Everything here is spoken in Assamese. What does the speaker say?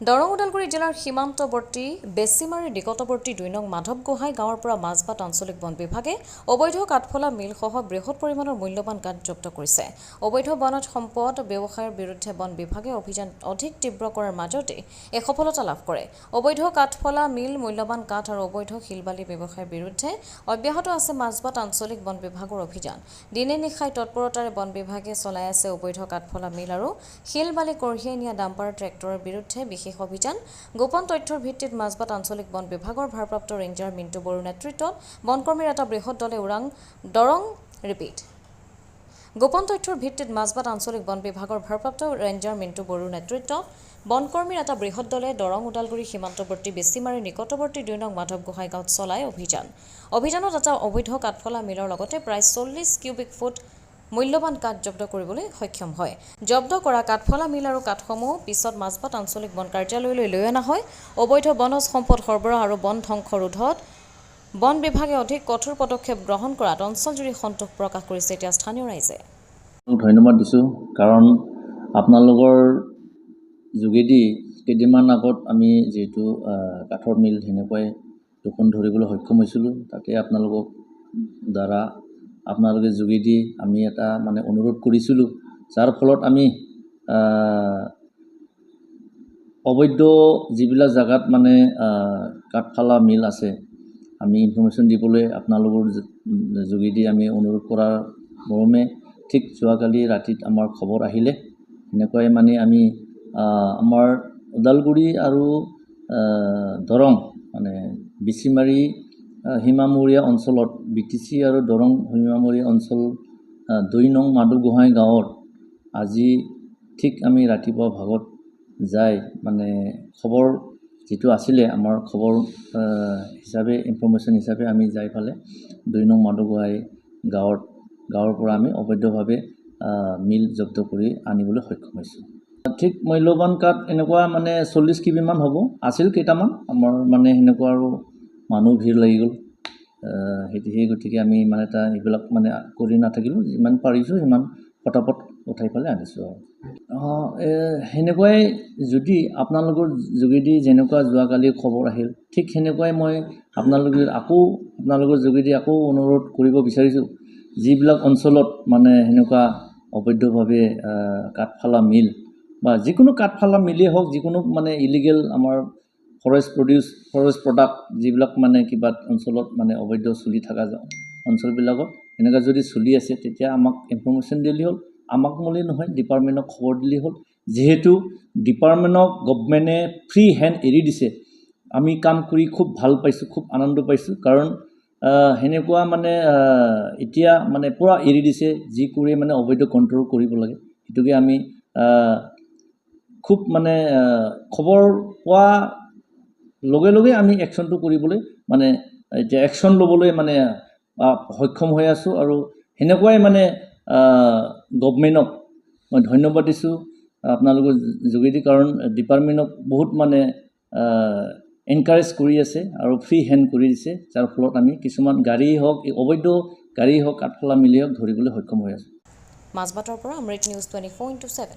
দৰং ওদালগুৰি জিলাৰ সীমান্তৱৰ্তী বেছিমাৰী নিকটৱৰ্তী ২ নং মাধৱ গোহাঁই গাঁৱৰ পৰা মাজবাট আঞ্চলিক বন বিভাগে অবৈধ কাঠফলা মিলসহ বৃহৎ পৰিমাণৰ মূল্যৱান কাঠ জব্দ কৰিছে। অবৈধ বনজ সম্পদ ব্যৱসায়ৰ বিৰুদ্ধে বন বিভাগে অভিযান অধিক তীব্ৰ কৰাৰ মাজতে এই সফলতা লাভ কৰে। অবৈধ কাঠফলা মিল, মূল্যৱান কাঠ আৰু অবৈধ শিলবালি ব্যৱসায়ৰ বিৰুদ্ধে অব্যাহত আছে মাজবাট আঞ্চলিক বন বিভাগৰ অভিযান। দিনে নিশাই তৎপৰতাৰে বন বিভাগে চলাই আছে অবৈধ কাঠফলা মিল আৰু শিলবালি কঢ়িয়াই নিয়া ডাম্পাৰ ট্ৰেক্টৰৰ বিৰুদ্ধে বিশেষ অভিযান। গোপন তথ্যৰ ভিত্তিত মাজবাট আঞ্চলিক বন বিভাগৰ ভাৰপ্ৰাপ্ত ৰেঞ্জাৰ মিণ্টু বড়োৰ নেতৃত্বত বনকৰ্মীৰ এটা বৃহৎ দলে গোপন তথ্যৰ ভিত্তিত মাজবাট আঞ্চলিক বন বিভাগৰ ভাৰপ্ৰাপ্ত ৰেঞ্জাৰ মিণ্টু বড়োৰ নেতৃত্বত বনকৰ্মীৰ এটা বৃহৎ দলে দৰং ওদালগুৰি সীমান্তৱৰ্তী বেছিমাৰী নিকটৱৰ্তী ২ নং মাধৱ গোহাঁই গাঁৱত চলাই অভিযানত এটা অবৈধ কাঠফলা মিলৰ লগতে প্ৰায় ৪০ কিউবিক ফুট মূল্যৱান কাঠ জব্দ কৰিবলৈ সক্ষম হয়। জব্দ কৰা কাঠফলা মিল আৰু কাঠসমূহ পিছত মাজবাট আঞ্চলিক বন কাৰ্যালয়লৈ লৈ অনা হয়। অবৈধ বনজ সম্পদ সৰবৰাহ আৰু বন ধ্বংস ৰোধত বন বিভাগে অধিক কঠোৰ পদক্ষেপ গ্ৰহণ কৰাত অঞ্চলজুৰি সন্তোষ প্ৰকাশ কৰিছে এতিয়া স্থানীয় ৰাইজে। ধন্যবাদ দিছোঁ, কাৰণ আপোনালোকৰ যোগেদি কেইদিনমান আগত আমি যিহেতু কাঠৰ মিল সেনেকুৱাই দুখন ধৰিবলৈ সক্ষম হৈছিলোঁ। তাতে আপোনালোকে যোগেদি আমি এটা অনুৰোধ কৰিছিলোঁ, যাৰ ফলত আমি অবৈধ যিবিলাক জাগাত কাঠফালা মিল আছে আমি ইনফৰমেশ্যন দিবলৈ আপোনালোকৰ যোগেদি আমি অনুৰোধ কৰাৰ মৰ্মে ঠিক যোৱাকালি ৰাতিত আমাৰ খবৰ আহিলে। এনেকুৱাই আমি আমাৰ ওদালগুৰি আৰু দৰং বেছিমাৰী সীমামূৰীয়া অঞ্চলত BTC আৰু দৰং সীমামূৰীয়া অঞ্চল ২ নং মাধৱ গোহাঁই গাঁৱত আজি ঠিক আমি ৰাতিপুৱা ভাগত যাই খবৰ যিটো আছিলে আমাৰ খবৰ হিচাপে ইনফৰমেশ্যন হিচাপে আমি যাই ফালে ২ নং মাধৱ গোহাঁই গাঁৱৰ পৰা আমি অবৈধভাৱে মিল জব্দ কৰি আনিবলৈ সক্ষম হৈছোঁ। ঠিক মূল্যৱান কাঠ এনেকুৱা ৪০ কিবিমান হ'ব, আছিল কেইটামান আমাৰ সেনেকুৱা আৰু মানুহ ভিৰ লাগি গ'ল। সেই গতিকে আমি এটা এইবিলাক কৰি নাথাকিলোঁ, যিমান পাৰিছোঁ সিমান ফটাফট উঠাই পেলাই আনিছোঁ আৰু সেনেকুৱাই যদি আপোনালোকৰ যোগেদি যেনেকুৱা যোৱাকালি খবৰ আহিল, ঠিক সেনেকুৱাই মই আপোনালোকৰ যোগেদি আকৌ অনুৰোধ কৰিব বিচাৰিছোঁ, যিবিলাক অঞ্চলত সেনেকুৱা অবৈধভাৱে কাঠফালা মিল বা যিকোনো কাঠফালা মিলেই হওক, যিকোনো ইলিগেল আমাৰ ফৰেষ্ট প্ৰডাক্ট যিবিলাক কিবা অঞ্চলত অবৈধ চলি থকা অঞ্চলবিলাকত এনেকুৱা যদি চলি আছে, তেতিয়া আমাক ইনফৰমেশ্যন দিলেই হ'ল। আমাক বুলি নহয়, ডিপাৰ্টমেণ্টক খবৰ দিলেই হ'ল। যিহেতু ডিপাৰ্টমেণ্টক গভমেণ্টে ফ্ৰী হেণ্ড এৰি দিছে, আমি কাম কৰি খুব ভাল পাইছোঁ, খুব আনন্দ পাইছোঁ। কাৰণ সেনেকুৱা এতিয়া পূৰা এৰি দিছে, যি কৰি অবৈধ কণ্ট্ৰল কৰিব লাগে। সেইটোকে আমি খুব খবৰ পোৱা লগে লগে আমি একশ্যনটো কৰিবলৈ এতিয়া একশ্যন ল'বলৈ সক্ষম হৈ আছোঁ। আৰু সেনেকুৱাই গভমেণ্টক মই ধন্যবাদ দিছোঁ আপোনালোকৰ যোগেদি, কাৰণ ডিপাৰ্টমেণ্টক বহুত এনকাৰেজ কৰি আছে আৰু ফ্ৰী হেণ্ড কৰি দিছে, যাৰ ফলত আমি কিছুমান গাড়ী হওক, অবৈধ গাড়ী হওক, কাঠফালা মিলেই হওক ধৰিবলৈ সক্ষম হৈ আছোঁ। মাজবাটৰ পৰা অমৃত নিউজ 24/7।